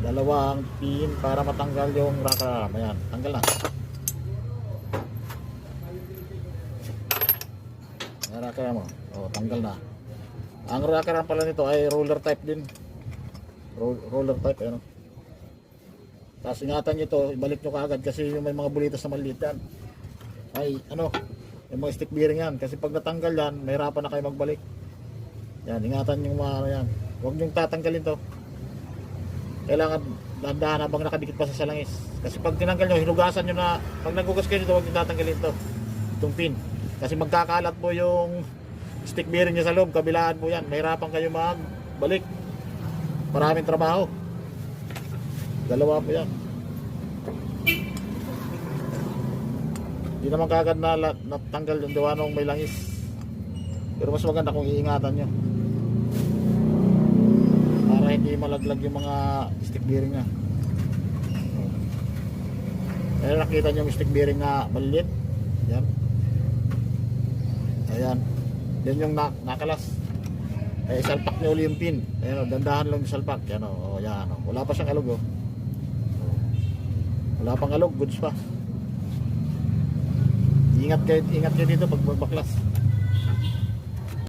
Dalawang pin para matanggal yung rocker arm. Ayan, tanggal na. Ayan, rocker arm. O, tanggal na. Ang rocker arm pala nito ay roller type din. Roller type, ano. Tapos ingatan nyo ito, ibalik nyo kaagad kasi yung may mga bulitas na maliit yan. Ay, ano, yung mga stick bearing yan. Kasi pag natanggal yan, mahirapan na kayo magbalik. Yan, ingatan yung mga ano yan. Huwag nyo tatanggalin to. Kailangan dahan-dahan habang nakadikit pa sa salangis. Kasi pag tinanggal nyo, hinugasan nyo na, pag nagugas kayo nito, huwag nyo tatanggalin to. Itong pin. Kasi magkakalat po yung stick bearing nyo sa loob, kabilaan po yan. Mahirapan kayo magbalik. Maraming trabaho. Dalawa po yan. Hindi naman kagad na natanggal yung diwa nung may langis. Pero mas maganda kung iingatan nyo para hindi malaglag yung mga stick bearing na. Ayan, nakita nyo yung stick bearing na maliit. Yan. Ayan. Yan yung nakalas. Eh, salpak nyo uli yung pin. Ayan, dandahan lang yung salpak. Yan o. Yan o. Wala pa siyang alog o. Wala pang alog. Goods pa. Ingat kayo dito pag baklas.